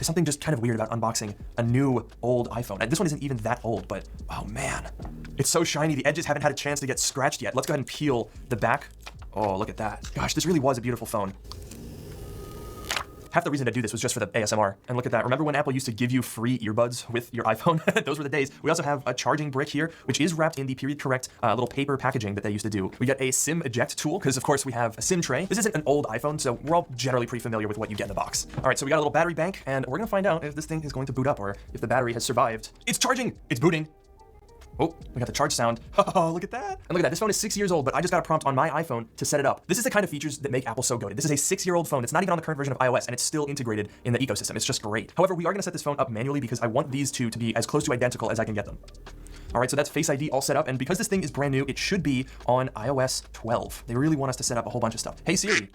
There's something just kind of weird about unboxing a new old iPhone. And this one isn't even that old, but oh man, it's so shiny. The edges haven't had a chance to get scratched yet. Let's go ahead and peel the back. Oh, look at that. Gosh, this really was a beautiful phone. Half the reason to do this was just for the ASMR. And look at that. Remember when Apple used to give you free earbuds with your iPhone? Those were the days. We also have a charging brick here, which is wrapped in the period correct little paper packaging that they used to do. We got a SIM eject tool, because of course we have a SIM tray. This isn't an old iPhone, so we're all generally pretty familiar with what you get in the box. All right, so we got a little battery bank, and we're gonna find out if this thing is going to boot up or if the battery has survived. It's charging, it's booting. Oh, we got the charge sound. Oh, look at that. And look at that, this phone is 6 years old, but I just got a prompt on my iPhone to set it up. This is the kind of features that make Apple so goated. This is a 6-year-old phone. It's not even on the current version of iOS, and it's still integrated in the ecosystem. It's just great. However, we are gonna set this phone up manually because I want these two to be as close to identical as I can get them. All right, so that's Face ID all set up, and because this thing is brand new, it should be on iOS 12. They really want us to set up a whole bunch of stuff. Hey Siri.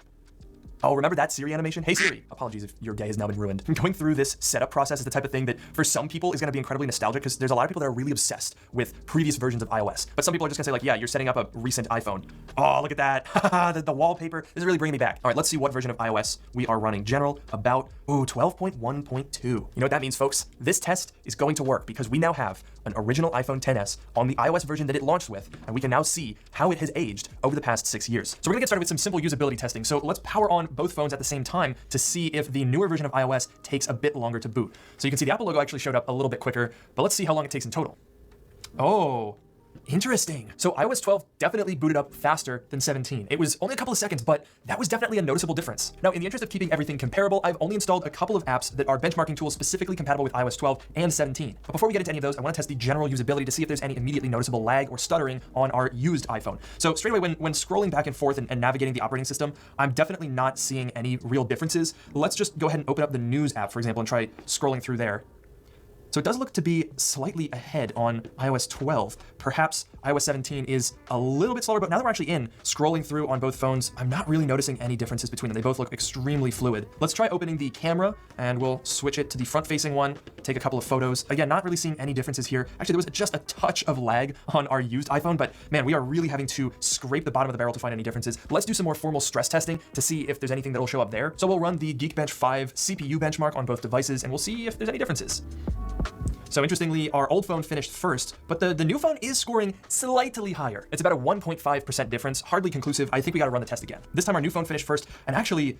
Oh, remember that Siri animation? Hey Siri. Apologies if your day has now been ruined. Going through this setup process is the type of thing that for some people is gonna be incredibly nostalgic because there's a lot of people that are really obsessed with previous versions of iOS. But some people are just gonna say like, yeah, you're setting up a recent iPhone. Oh, look at that. the wallpaper. This is really bringing me back. All right, let's see what version of iOS we are running. General, about, 12.1.2. You know what that means, folks? This test is going to work because we now have an original iPhone XS on the iOS version that it launched with, and we can now see how it has aged over the past 6 years. So we're gonna get started with some simple usability testing. So let's power on both phones at the same time to see if the newer version of iOS takes a bit longer to boot. So you can see the Apple logo actually showed up a little bit quicker, but let's see how long it takes in total. Oh, interesting. So iOS 12 definitely booted up faster than 17. It was only a couple of seconds, but that was definitely a noticeable difference. Now, in the interest of keeping everything comparable, I've only installed a couple of apps that are benchmarking tools specifically compatible with iOS 12 and 17. But before we get into any of those, I want to test the general usability to see if there's any immediately noticeable lag or stuttering on our used iPhone. So straight away, when scrolling back and forth and navigating the operating system, I'm definitely not seeing any real differences. Let's just go ahead and open up the News app, for example, and try scrolling through there. So it does look to be slightly ahead on iOS 12. Perhaps iOS 17 is a little bit slower, but now that we're actually scrolling through on both phones, I'm not really noticing any differences between them. They both look extremely fluid. Let's try opening the camera, and we'll switch it to the front-facing one, take a couple of photos. Again, not really seeing any differences here. Actually, there was just a touch of lag on our used iPhone, but man, we are really having to scrape the bottom of the barrel to find any differences. Let's do some more formal stress testing to see if there's anything that'll show up there. So we'll run the Geekbench 5 CPU benchmark on both devices, and we'll see if there's any differences. So interestingly, our old phone finished first, but the new phone is scoring slightly higher. It's about a 1.5% difference, hardly conclusive. I think we gotta run the test again. This time our new phone finished first, and actually,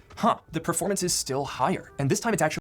the performance is still higher. And this time it's actually